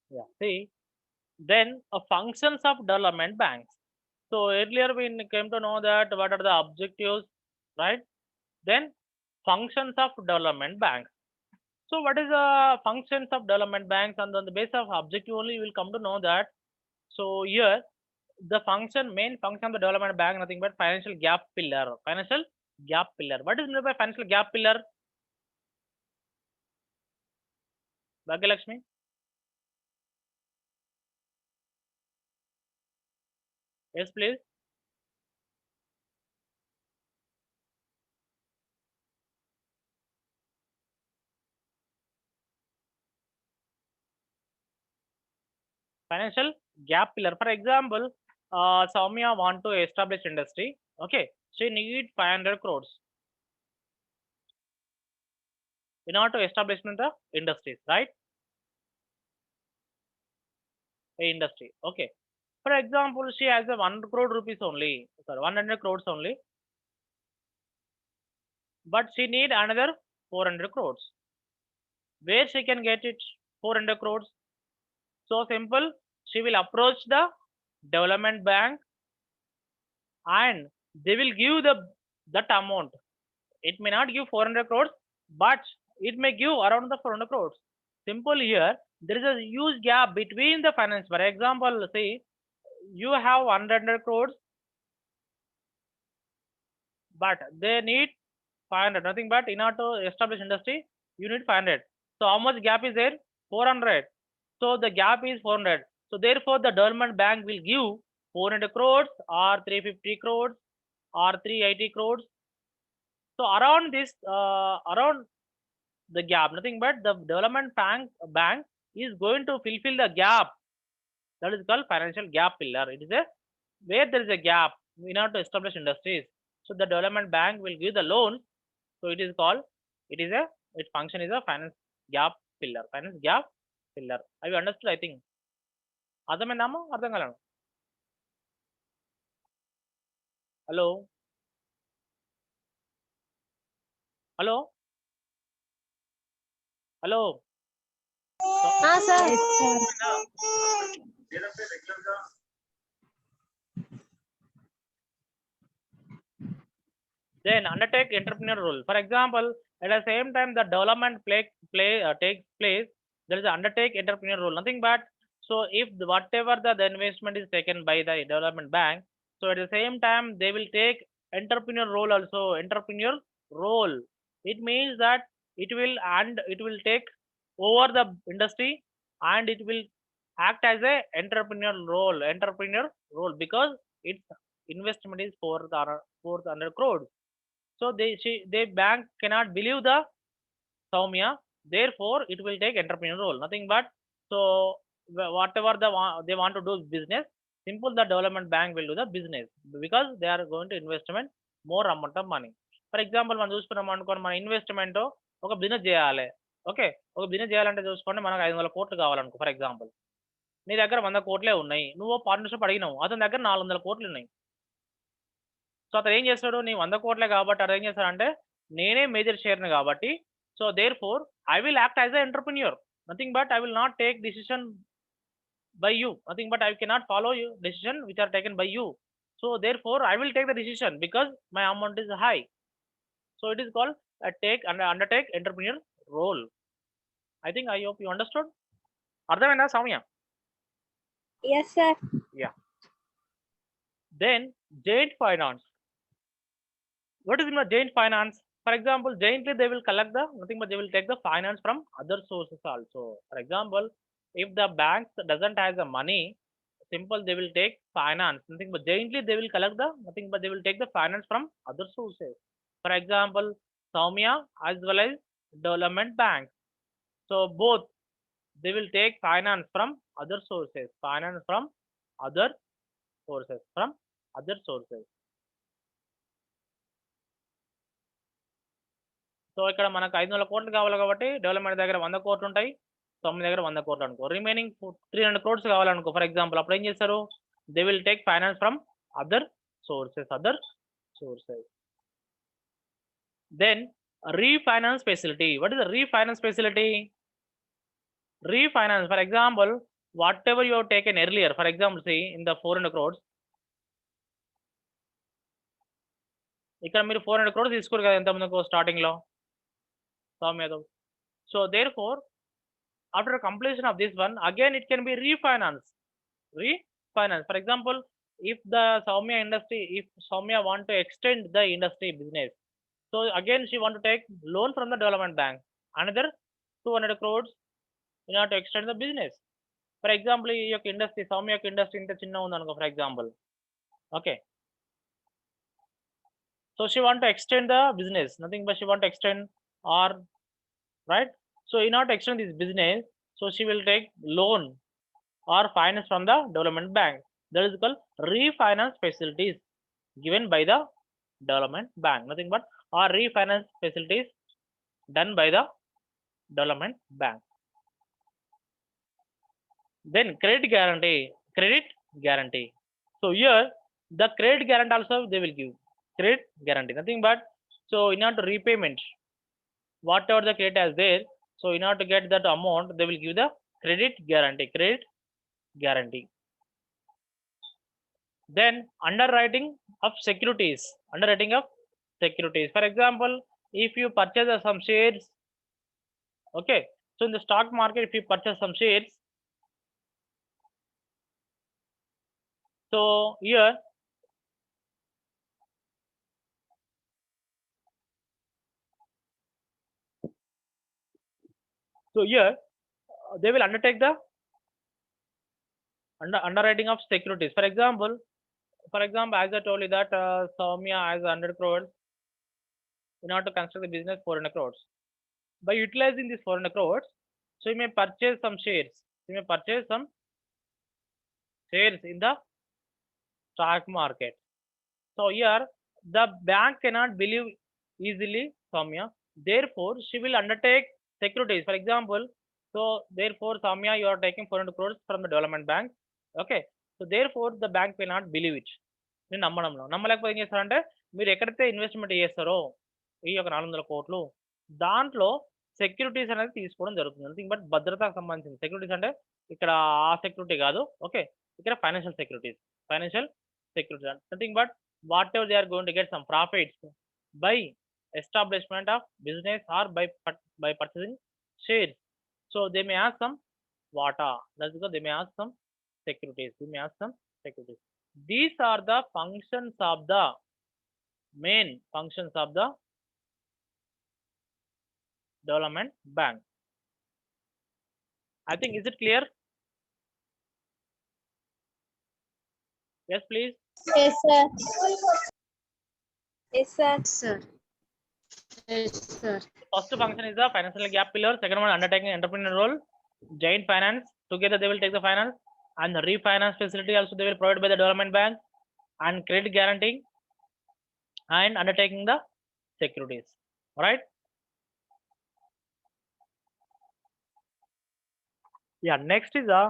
Yeah. See, then functions of development banks. So earlier we came to know that what are the objectives, right? Then functions of development banks. So what is the functions of development banks, and on the basis of objective only you will come to know that. So here the main function of the development bank nothing but financial gap pillar. Financial gap pillar. What is meant by financial gap pillar? Bhagyalakshmi? Yes, please. Financial gap pillar. For example, Soumya want to establish industry. Okay, she need 500 crores in order to establish the industries, right? A industry. Okay. For example, she has a 1 crore rupees only, sorry, 100 crores only, but she need another 400 crores. Where she can get it? 400 crores. So simple. She will approach the development bank and they will give that amount. It may not give 400 crores, but it may give around the 400 crores. Simple here. There is a huge gap between the finance. For example, see, you have 100 crores, but they need 500. Nothing but in order to establish industry, you need 500. So how much gap is there? 400. So the gap is 400. So therefore, the development bank will give 400 crores or 350 crores or 380 crores. So around this, around the gap, nothing but the development bank is going to fulfill the gap. That is called financial gap pillar. It is a where there is a gap in order to establish industries. So the development bank will give the loan. So it is called, it is a, its function is a finance gap pillar. Finance gap pillar. Have you understood? I think. అర్థమైందమ్మా అర్థం కాలేదు hello hello hello sir. then undertake entrepreneur role. For example, at the same time the development takes place, there is an undertake entrepreneur role. Nothing but so if whatever the investment is taken by the development bank, so at the same time they will take entrepreneur role also. Entrepreneur role. It means that it will take over the industry and it will act as a entrepreneur role because its investment is 400 crores. So they bank cannot believe the Soumya. Therefore, it will take entrepreneur role. Nothing but so whatever they want to do business, simple the development bank will do the business because they are going to investment more amount of money. For example, మనం చూసుకున్నాం అనుకోండి మన investment ఒక business చేయాలి. Okay, ఒక business చేయాలంటే చూసుకోండి మనకు 500 కోట్లు కావాలనుకో. ఫర్ ఎగ్జాంపుల్ నీ దగ్గర 100 కోట్లే ఉన్నాయి, నువ్వు పార్ట్నర్షిప్ అడిగినావు, అతని దగ్గర 400 కోట్లు ఉన్నాయి. సో అతను ఏం చేస్తాడు, నీ 100 కోట్లే కాబట్టి అతను ఏం చేస్తాడంటే నేనే మేజర్ షేర్ని కాబట్టి so therefore I will act as a entrepreneur. Nothing but I will not take decision by you. Nothing but I cannot follow you decision which are taken by you. So therefore I will take the decision because my amount is high. So it is called a take and undertake entrepreneur role. I think I hope you understood. అర్థమైందా Soumya? Yes, sir. Yeah. Then giant finance. What is in giant finance? For example, giantly they will collect the nothing but they will take the finance from other sources also. For example, if the bank doesn't have the money, simple they will take finance. Nothing but giantly they will collect the nothing but they will take the finance from other sources. For example, Soumya as well as development bank. So both they will take finance from other sources. Finance from other sources. From other sources. So ఇక్కడ మనకు 500 కోట్లు కావాలి కాబట్టి development దగ్గర 100 కోట్లు ఉంటాయి, తొమ్మిది దగ్గర 100 కోట్లు అనుకో. రిమైనింగ్ 300 క్రోడ్స్ కావాలనుకో ఫర్ ఎగ్జాంపుల్, అప్పుడు ఏం చేస్తారు, they will take finance from other sources. Then refinance facility. What is the refinance facility? Refinance, for example, whatever you have taken earlier, for example, see in the 400 crores, ఇక్కడ మీరు 400 crores తీసుకోరు కదా ఎంత ముందుకు starting లో Soumya Yadav. So therefore, after completion of this one, again it can be refinanced. For example, if the Soumya industry, if Soumya want to extend the industry business, so again she want to take loan from the development bank, another 200 crores in order to extend the business. For example, ఈ యొక్క industry Soumya యొక్క industry ఇంత చిన్న ఉంది అనుకో, for example. Okay, so she want to extend the business, nothing but she want to extend, or right. So in order to extend this business, so she will take loan or finance from the development bank. That is called refinance facilities given by the development bank, nothing but or refinance facilities done by the development bank. Then credit guarantee. So here the credit guarantee also they will give credit guarantee, nothing but, so in order to repayment whatever the credit has there, so in order to get that amount they will give the credit guarantee. Then underwriting of securities. For example, if you purchase some shares, okay, so in the stock market if you purchase some shares, so here they will undertake the underwriting of securities. For example, as I told you that Soumya has 100 crores in order to construct the business 400 crores. By utilizing this 400 crores, so you may purchase some shares. In the stock market. So here the bank cannot believe easily Soumya. Therefore, she will undertake securities. For example, so therefore Soumya, you are taking 400 crores from the development bank. Okay. So therefore the bank will not believe it. నేను నమ్మలేకపోతే ఏం చేస్తారంటే, మీరు ఎక్కడైతే investment చేస్తారో ఈ యొక్క 400 కోట్లు దాంట్లో సెక్యూరిటీస్ అనేది తీసుకోవడం జరుగుతుంది. నథింగ్ బట్ భద్రతకు సంబంధించిన సెక్యూరిటీస్, అంటే ఇక్కడ ఆ సెక్యూరిటీ కాదు, ఓకే, ఇక్కడ financial securities, nothing but whatever they are going to get some profits by establishment of business or by purchasing shares. So they may ask some WATA, that's because they may ask some securities. These are the functions of the main functions of the development bank. I think, is it clear? Yes, please. Yes, sir. Yes, sir. Sir. Yes, sir. First function is the financial gap pillar. Second one, undertaking entrepreneur role. Giant finance, together they will take the finance, and the refinance facility also they will provide by the development bank, and credit guarantee, and undertaking the securities. Right? Yeah. Next is the